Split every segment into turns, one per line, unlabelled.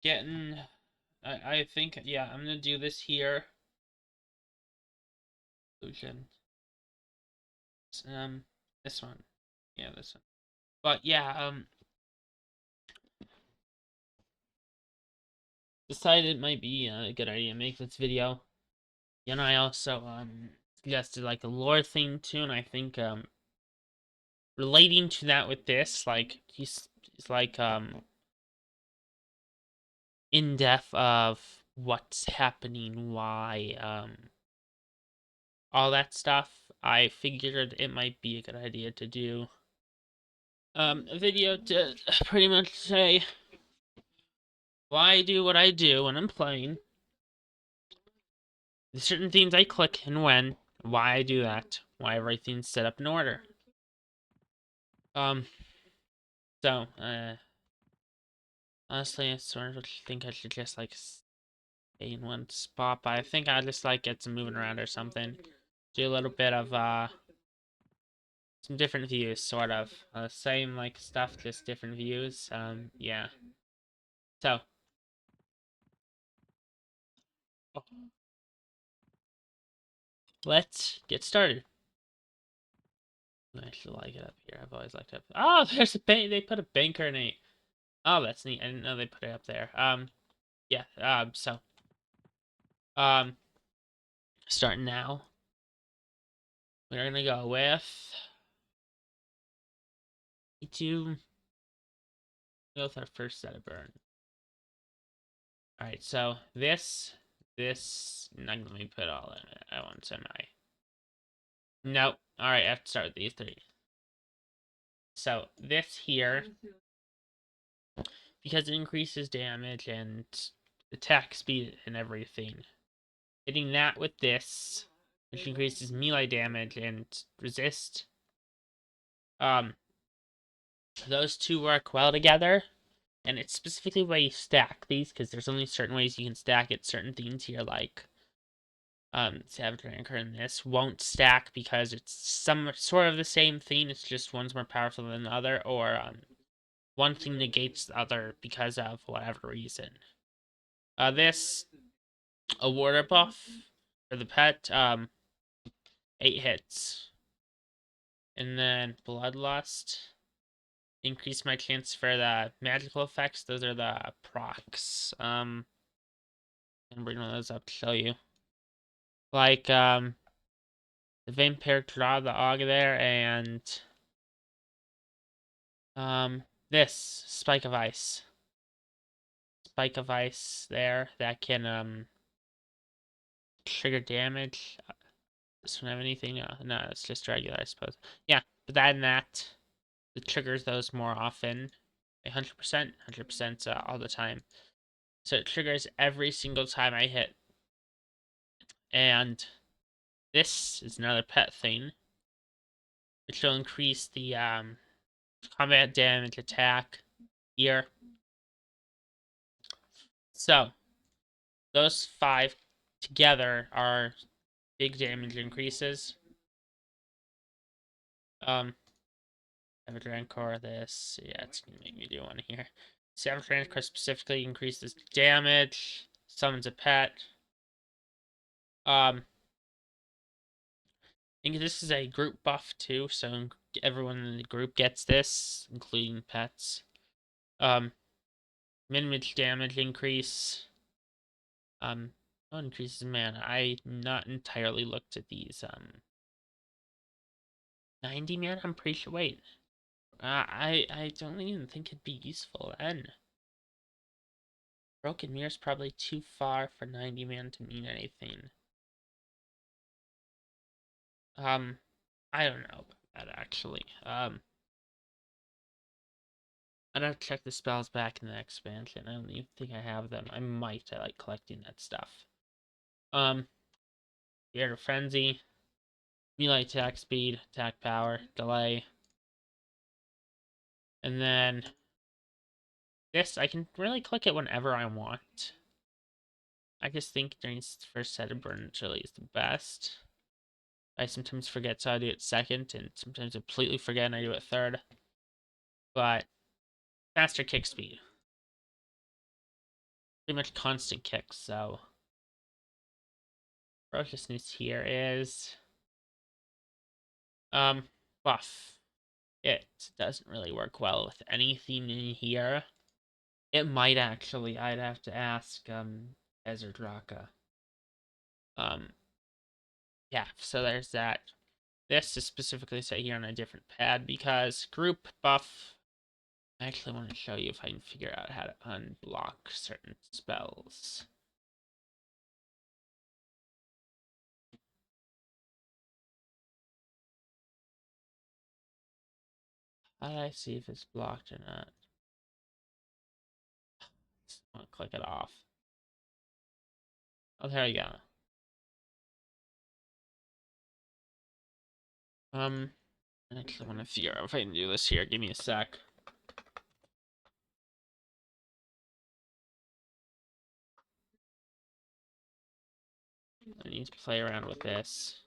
Getting, I think, yeah, I'm gonna do this here. Solution. Um, this one. Yeah, this one. But yeah, decided it might be a good idea to make this video. And I also, suggested like a lore thing too, and I think, relating to that with this, like, he's like, in depth of what's happening, why, all that stuff. I figured it might be a good idea to do a video to pretty much say why I do what I do when I'm playing, the certain things I click and when, why I do that, why everything's set up in order. Um, so, honestly, I sort of think I should just like stay in one spot, but I think I just like get some moving around or something. Do a little bit of some different views, sort of. Same like stuff, just different views. Yeah. So, let's get started. I actually like it up here. I've always liked it. Oh, there's a bank. They put a banker in a. Oh, that's neat. I didn't know they put it up there. Yeah. So, um, starting now. We're gonna go with E2. Go with our first set of burn. All right. So this. Not let me put all in it at once, am I? Nope. All right. I have to start with these three. So this here, because it increases damage and attack speed and everything. Hitting that with this, which increases melee damage and resist. Those two work well together, and it's specifically why you stack these, because there's only certain ways you can stack it. Certain things here, like Savage Rancor and this, won't stack because it's some sort of the same thing. It's just one's more powerful than the other, or one thing negates the other because of whatever reason. This a water buff for the pet. 8 hits. And then Bloodlust. Increase my chance for the magical effects. Those are the procs. I'm bring one of those up to show you. Like, the Vampire Claw, the Aug there, and, this, Spike of Ice. Spike of Ice there, that can, trigger damage. This one have anything? No, it's just regular, I suppose. Yeah, but that and that, it triggers those more often. 100%, 100% all the time. So it triggers every single time I hit. And this is another pet thing, which will increase the combat damage attack here. So those 5 together are big damage increases. Savage Rancor, this, yeah, it's gonna make me do one here. Savage Rancor specifically increases damage, summons a pet. I think this is a group buff too, so everyone in the group gets this, including pets. Minimum damage increase. Oh, increases mana. I not entirely looked at these. 90 mana. I'm pretty sure. Wait. I don't even think it'd be useful then. Broken Mirror's probably too far for 90 mana to mean anything. I don't know about that actually. I'd have to check the spells back in the expansion. I don't even think I have them. I might. I like collecting that stuff. Fear of Frenzy. Melee attack speed, attack power, delay. And then this, I can really click it whenever I want. I just think during this first set of burns really is the best. I sometimes forget, so I do it second, and sometimes I completely forget and I do it third. But faster kick speed. Pretty much constant kicks, so ferociousness here is buff. It doesn't really work well with anything in here. It might actually. I'd have to ask Ezerdraka. Yeah, so there's that. This is specifically set here on a different pad because group buff. I actually want to show you if I can figure out how to unblock certain spells. How do I see if it's blocked or not? Just want to click it off. Oh, there we go. I actually want to figure out if I can do this here. Give me a sec. I need to play around with this.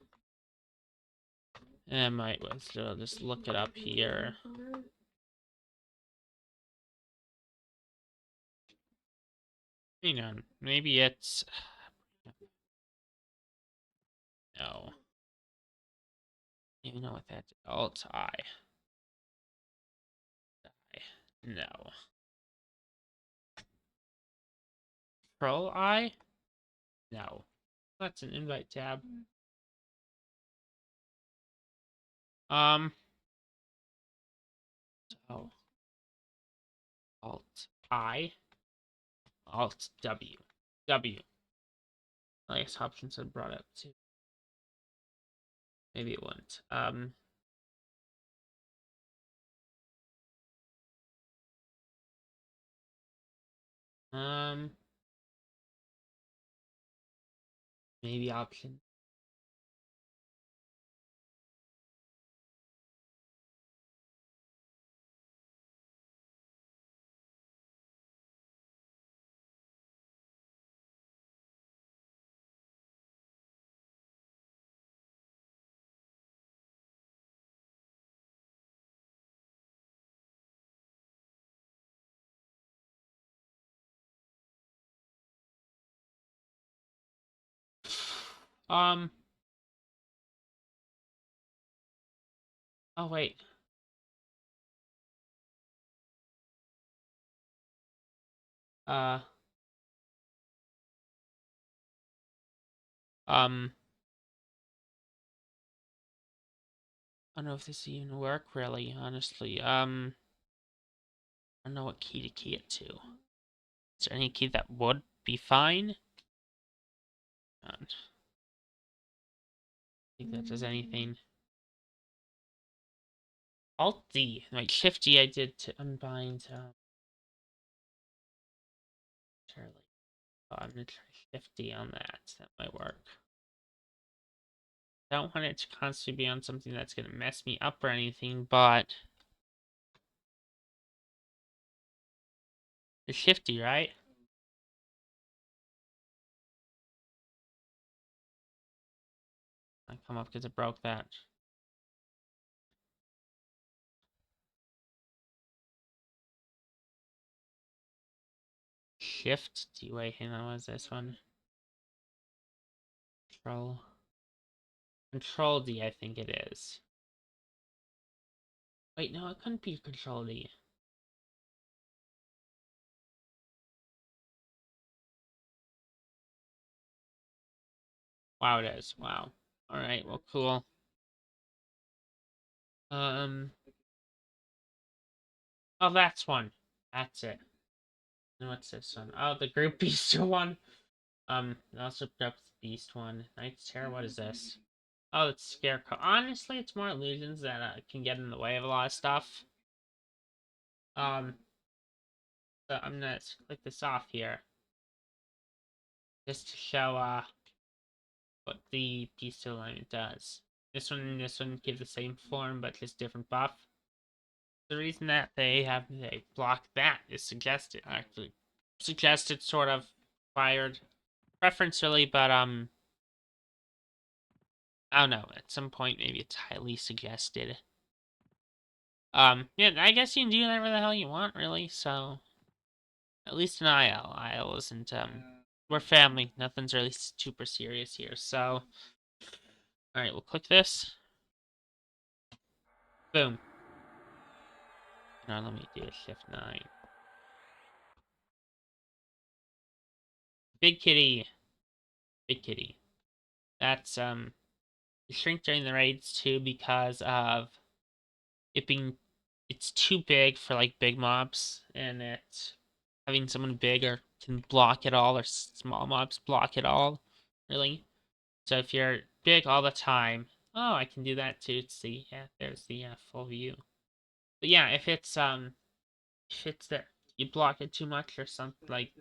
I might as well just look it up here. Hang on. Maybe it's... No. You know what that... Alt-I. No. Control-I? No. That's an invite tab. Oh. Alt-I. Alt-W. W. I guess options had brought up too. Maybe it wouldn't. Maybe option. Um. Oh wait. Uh. Um. I don't know if this even work really, honestly. I don't know what key to key it to. Is there any key that would be fine? I don't think that does anything. Alt D. Like Shift D I did to unbind Charlie. Oh, I'm gonna try Shift D on that. That might work. I don't want it to constantly be on something that's gonna mess me up or anything, but it's Shifty, right? I come up because it broke that. Shift D. Wait, hang on, what is this one? Control. Control D, I think it is. Wait, no, it couldn't be Control D. Wow, it is. Wow. Alright, well, cool. Oh, that's one. That's it. And what's this one? Oh, the Group Beast one. It also drops the Beast one. Knight's Terror, what is this? Oh, it's Scarecrow. Honestly, it's more illusions that can get in the way of a lot of stuff. So I'm gonna click this off here. Just to show, what the Beast alignment does. This one and this one give the same form, but just different buff. The reason that they block that is suggested, actually. Suggested, sort of, fired. Preference, really, but, I don't know. At some point, maybe it's highly suggested. Yeah, I guess you can do whatever the hell you want, really, so... At least in IL. IL isn't, we're family. Nothing's really super serious here, so... Alright, we'll click this. Boom. Now let me do a shift 9. Big kitty. Big kitty. That's, shrink during the raids, too, because of it being... It's too big for, like, big mobs, and it's... Having someone bigger can block it all, or small mobs block it all, really. So if you're big all the time... Oh, I can do that, too. See, yeah, there's the, full view. But yeah, if it's there, you block it too much or something, like,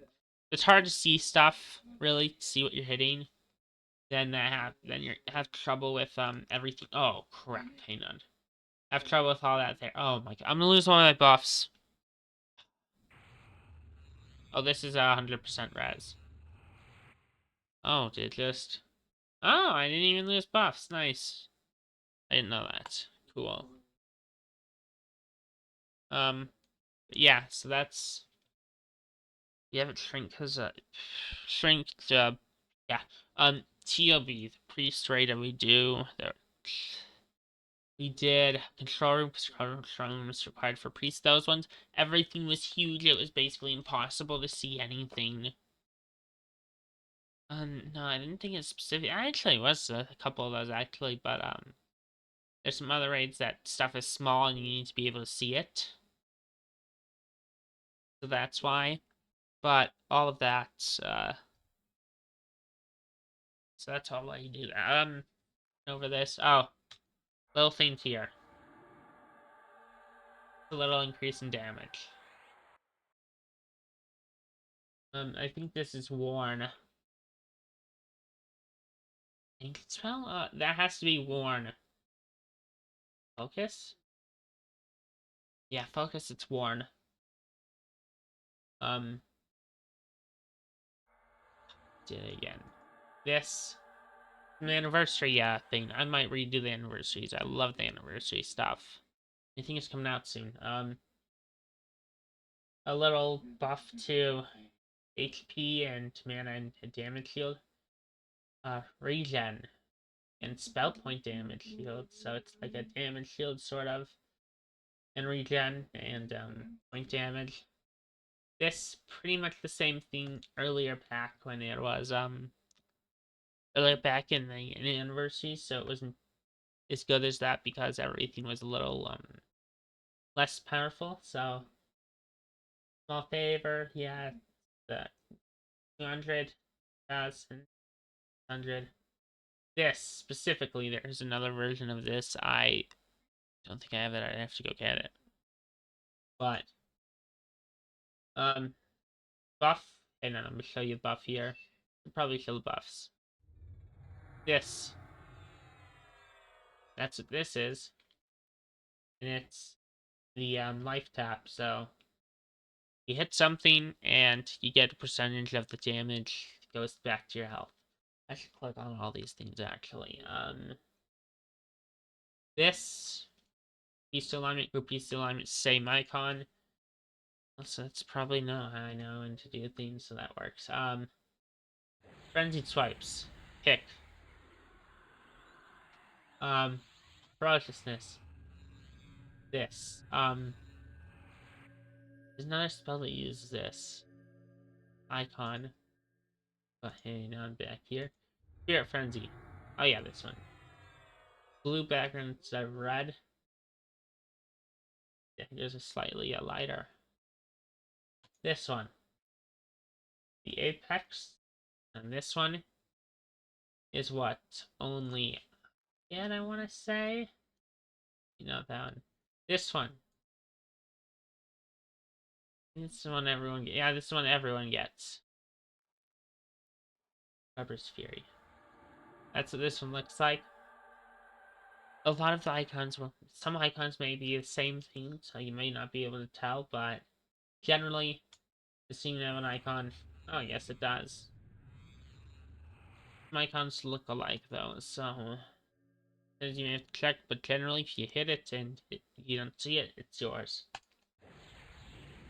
it's hard to see stuff, really, to see what you're hitting. Then you have trouble with everything. Oh crap! Hang on, I have trouble with all that there. Oh my god, I'm gonna lose one of my buffs. Oh, this is 100% res. Oh, did it just? Oh, I didn't even lose buffs. Nice. I didn't know that. Cool. Yeah. So that's... You have it shrink because shrink. Yeah. TOB, the priest raid that we do. There. We did control room was required for priests. Those ones, everything was huge. It was basically impossible to see anything. No, I didn't think it's specific. I actually was a couple of those actually, but there's some other raids that stuff is small and you need to be able to see it. So that's why. But all of that, so that's all I do. Over this. Oh, little thing here. A little increase in damage. I think this is worn. Ink spell? That has to be worn. Focus? Yeah, focus, it's worn. Um, did it again. This, the anniversary thing. I might redo the anniversaries. I love the anniversary stuff. I think it's coming out soon. A little buff to HP and mana and damage shield. Regen and spell point damage shield. So it's like a damage shield sort of. And regen and point damage. This pretty much the same thing earlier back when it was earlier back in the anniversary, so it wasn't as good as that because everything was a little less powerful. So small favor, yeah, the 200,000. This specifically, there's another version of this. I don't think I have it. I have to go get it. But um, buff. And I'm gonna show you the buff here. I'll probably show the buffs. This. That's what this is, and it's the life tap. So you hit something, and you get a percentage of the damage goes back to your health. I should click on all these things actually. This piece alignment, group piece alignment, same icon. So that's probably not how I know and to do things, so that works. Frenzied swipes. Pick. Ferociousness. This. There's another spell that uses this icon. But hey, now I'm back here. Spirit Frenzy. Oh yeah, this one. Blue background instead of red. Yeah, here's a slightly lighter. This one. The Apex. And this one is what? Only... Yeah, I want to say... You know, that one. This one. This one everyone gets. Yeah, this one everyone gets. Rubber's Fury. That's what this one looks like. A lot of the icons, well, some icons may be the same thing, so you may not be able to tell, but generally, does seem to have an icon. Oh, yes, it does. Some icons look alike, though, so... As you may have to check, but generally, if you hit it and you don't see it, it's yours.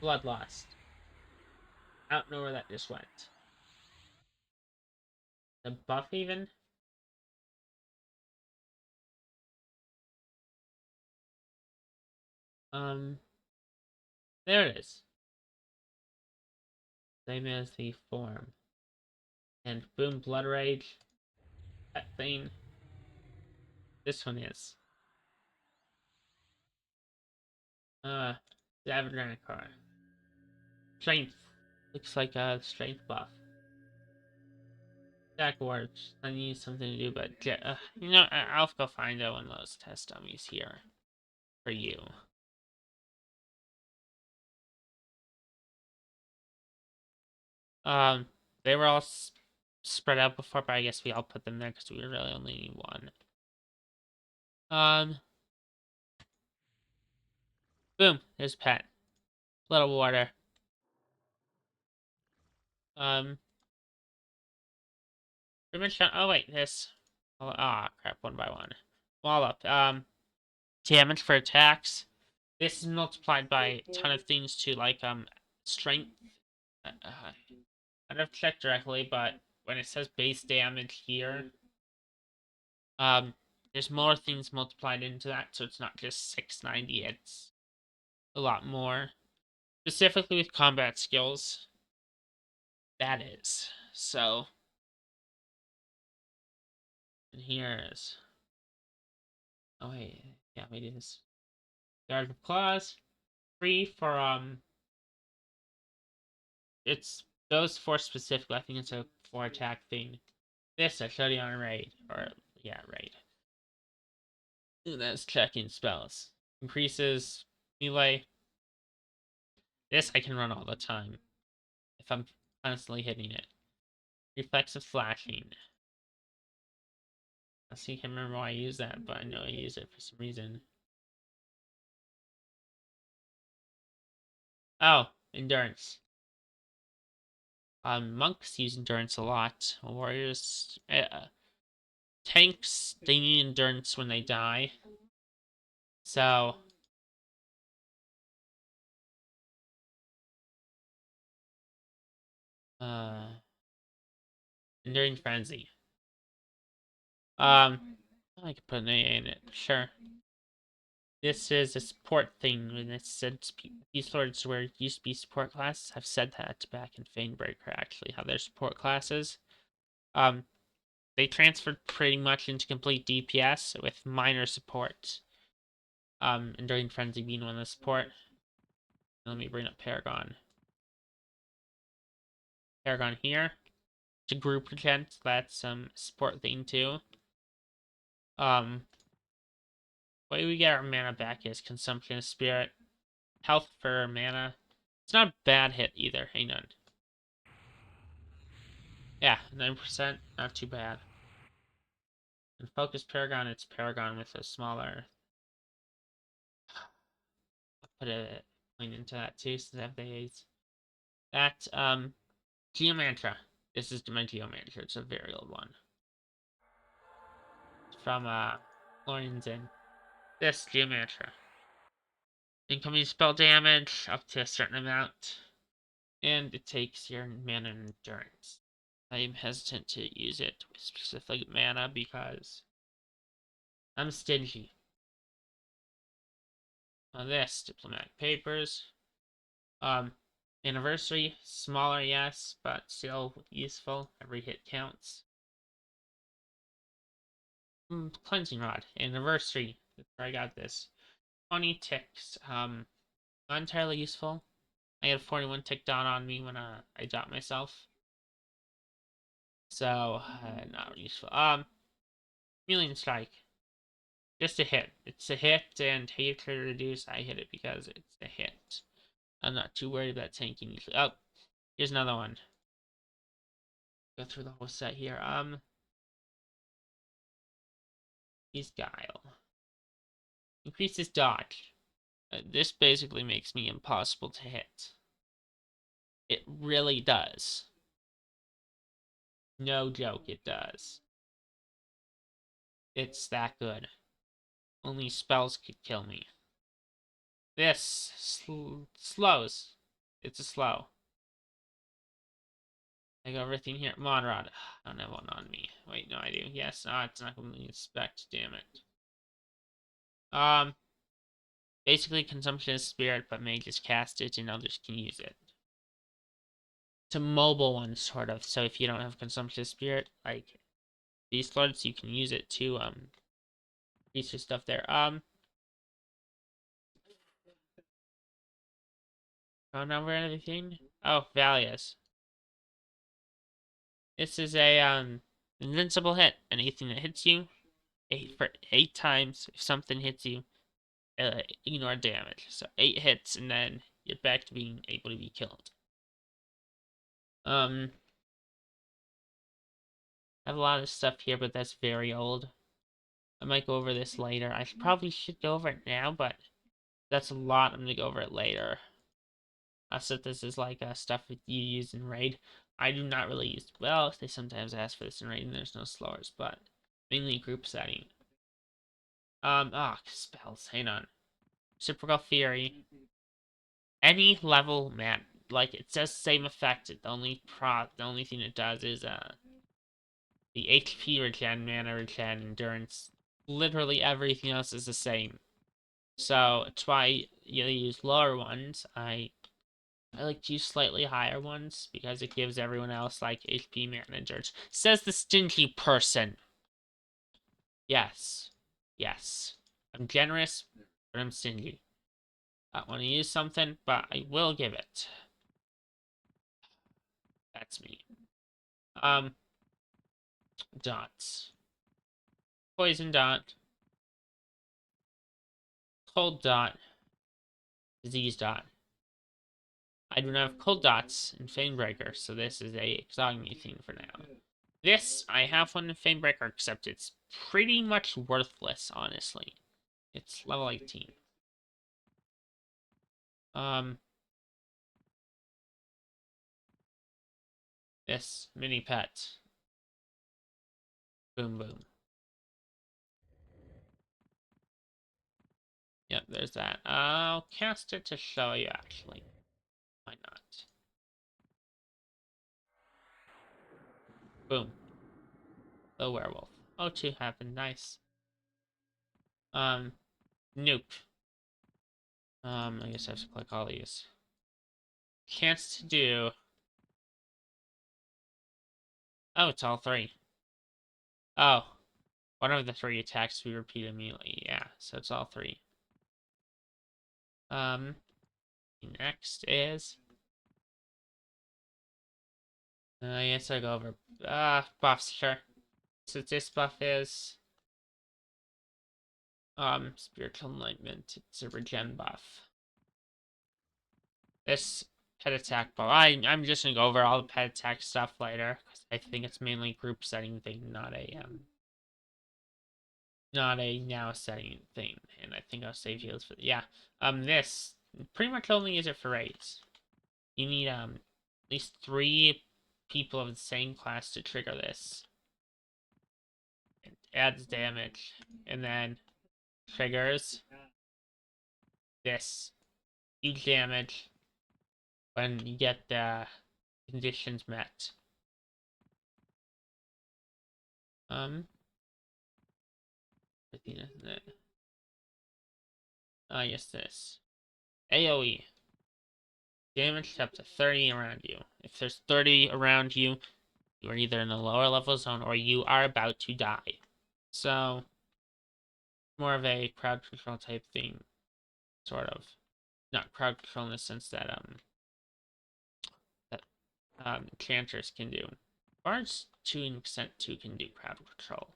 Bloodlust. I don't know where that just went. The buff even? There it is. Same as the form. And boom, Blood Rage. That thing. This one is. Savage car. Strength. Looks like a strength buff. Attack works. I need something to do, but you know, I'll go find out one of those test dummies here for you. They were all spread out before, but I guess we all put them there because we really only need one. Boom. There's pet. Little water. Pretty much done. Oh wait, this. Ah, crap. One by one. Wall up. Damage for attacks. This is multiplied by a ton of things too, like strength. I'd have to check directly, but when it says base damage here, there's more things multiplied into that, so it's not just 690. It's a lot more. Specifically with combat skills, that is. So, and here is. Oh wait, yeah, maybe it is. Guard of Claws, free for it's those four specifically. I think it's a 4 attack thing. This I showed you on raid, or yeah, raid. And that's checking spells. Increases melee. This I can run all the time if I'm constantly hitting it. Reflexive flashing. I can't remember why I use that, but I know I use it for some reason. Oh, endurance. Monks use endurance a lot. Warriors, tanks, they need endurance when they die. So, enduring frenzy. I could put an A in it, sure. This is a support thing, and it said Beastlords where it used to be support classes. I've said that back in Fanebreaker, actually, how they're support classes. They transferred pretty much into complete DPS with minor support. Enduring Frenzy being one of the support. Let me bring up Paragon. Paragon here. To group regen, that's some support thing too. Way we get our mana back is Consumption of Spirit. Health for mana. It's not a bad hit either. Hang on. Yeah, 9%. Not too bad. And Focus Paragon, it's Paragon with a smaller. I'll put a point into that too, since I have the A's. That, Geomantra. This is my Geomantra. It's a very old one. It's from, Lorion's Inn. This Geomantra. Incoming spell damage up to a certain amount. And it takes your mana endurance. I'm hesitant to use it with specific mana because I'm stingy. On this, diplomatic papers. Anniversary, smaller, yes, but still useful. Every hit counts. Cleansing rod, anniversary. That's where I got this. 20 ticks. Not entirely useful. I had 41 tick down on me when I dropped myself. So, not useful. Chameleon Strike. Just a hit. It's a hit, and hate to reduce, I hit it because it's a hit. I'm not too worried about tanking usually. Oh, here's another one. Go through the whole set here. He's Guile. Increases dodge. This basically makes me impossible to hit. It really does. No joke, it does. It's that good. Only spells could kill me. This slows. It's a slow. I got everything here. Monrod. I don't have one on me. Wait, no, I do. Yes, it's not going to inspect. Damn it. Basically, consumption is spirit, but mages cast it and others can use it. It's a mobile one, sort of. So if you don't have consumption of spirit, like Beastlords, you can use it to use your stuff there. Phone number and everything. Oh, Valius. This is a invincible hit. Anything that hits you, for 8 times. If something hits you, ignore damage. So 8 hits, and then you're back to being able to be killed. I have a lot of stuff here, but that's very old. I might go over this later. I probably should go over it now, but that's a lot. I'm gonna go over it later. I said this is like stuff that you use in raid. I do not really use. Well, they sometimes ask for this in raid, and there's no slowers, but mainly group setting. Spells. Hang on. Reciprocal Fury. Any level man, like it says same effect. The only thing it does is the HP regen, mana regen, endurance. Literally everything else is the same. So it's why you use lower ones. I like to use slightly higher ones because it gives everyone else like HP managers. Says the stingy person. Yes. Yes. I'm generous, but I'm stingy. I want to use something, but I will give it. That's me. Dots. Poison dot. Cold dot. Disease dot. I do not have cold dots in Fanebreaker, so this is a exogamy thing for now. This, I have one in Fanebreaker, except it's pretty much worthless, honestly. It's level 18. This mini pet. Boom boom. Yep, there's that. I'll cast it to show you, actually. Why not? Boom. The werewolf. Oh, two happened. Nice. Nope. I guess I have to click all these. Chance to do. Oh, it's all three. Oh. One of the three attacks we repeat immediately. Yeah, so it's all three. Next is. Yes, I go over. Buffs, sure. So this buff is. Spiritual Enlightenment. It's a regen buff. This pet attack buff. I'm just gonna go over all the pet attack stuff later, because I think it's mainly group setting thing, not a now setting thing. And I think I'll save heals for yeah. This pretty much only use it for raids. You need at least 3 people of the same class to trigger this. It adds damage, and then triggers this huge damage when you get the conditions met. I think that's it. Yes, this AOE. Damage up to 30 around you. If there's 30 around you, you are either in a lower level zone or you are about to die. So, more of a crowd control type thing, sort of. Not crowd control in the sense that enchanters can do. Bards to an extent too can do crowd control.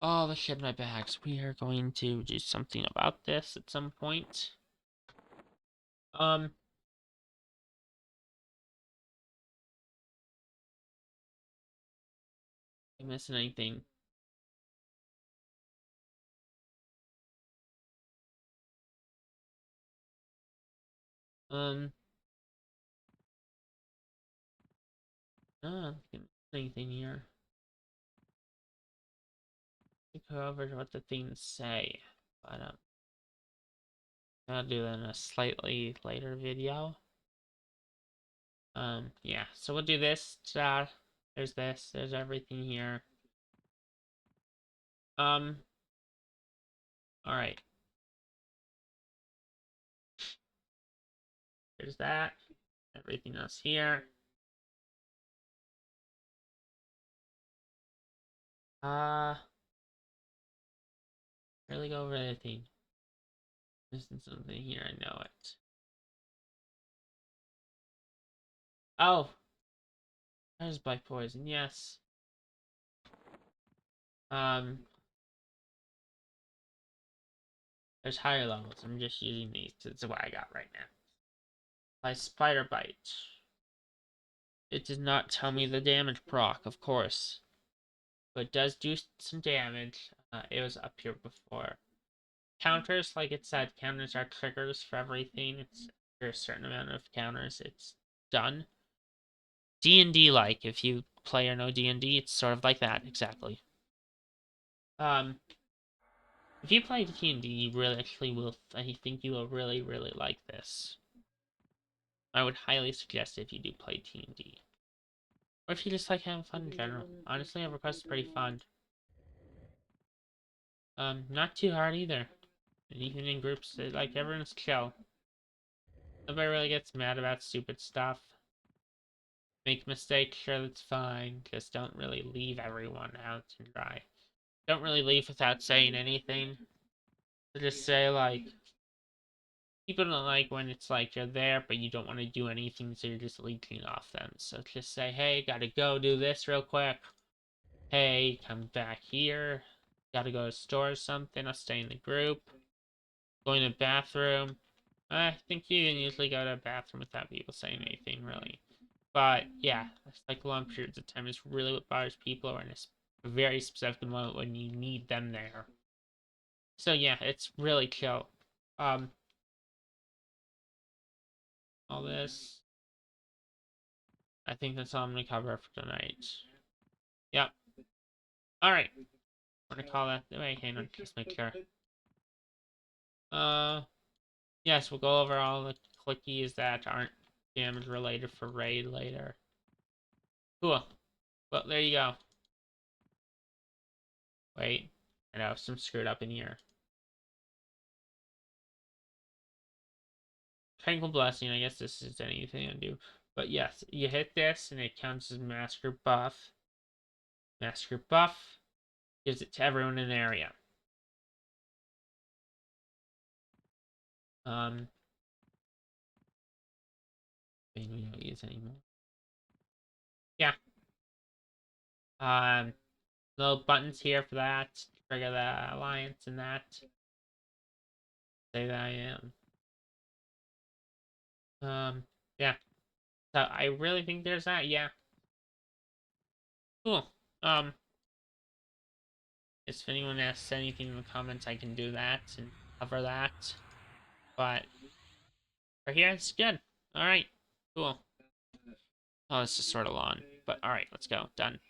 Oh, the shit in my bags. We are going to do something about this at some point. Am I missing anything? No, I don't think I'm missing anything here. go over what the things say, but I'll do that in a slightly later video. Yeah, so we'll do this. There's this. There's everything here. All right. There's that. Everything else here. Really go over anything. Missing something here. I know it. Oh, there's bite poison. Yes. Um, there's higher levels. I'm just using these. That's what I got right now. By spider bite. It does not tell me the damage proc, of course, but it does do some damage. It was up here before. Counters, like it said, counters are triggers for everything. It's after a certain amount of counters, it's done. D&D like, if you play or know D&D, it's sort of like that, exactly. If you play D&D, you really actually will, I think you will really, really like this. I would highly suggest if you do play D&D. Or if you just like having fun in general. Honestly, EverQuest is pretty fun. Not too hard either. And even in groups, like, everyone's chill. Nobody really gets mad about stupid stuff. Make mistakes, sure, that's fine. Just don't really leave everyone out to dry. Don't really leave without saying anything. So just say, like, people don't like when it's like you're there, but you don't want to do anything, so you're just leeching off them. So just say, hey, gotta go do this real quick. Hey, come back here. Gotta go to store or something. I'll stay in the group. Going to the bathroom. I think you can usually go to the bathroom without people saying anything, really. But yeah, it's like long periods of time is really what bothers people, or in a very specific moment when you need them there. So yeah, it's really chill. Um, all this. I think that's all I'm gonna cover for tonight. Yep. All right. I'm gonna call that. Wait, hang on. Just make sure. Yes, we'll go over all the clickies that aren't damage related for raid later. Cool. Well, there you go. Wait, I know some screwed up in here. Tranquil Blessing, I guess this is anything I do. But yes, you hit this and it counts as Master Buff. Master Buff gives it to everyone in the area. Maybe we don't use anymore. Yeah. Um, little buttons here for that. Trigger the alliance and that. Say that I am. Yeah. So I really think there's that, yeah. Cool. If anyone asks anything in the comments, I can do that and cover that. But for here, it's good. Alright. Cool. Oh, this is sort of long. But alright, let's go. Done.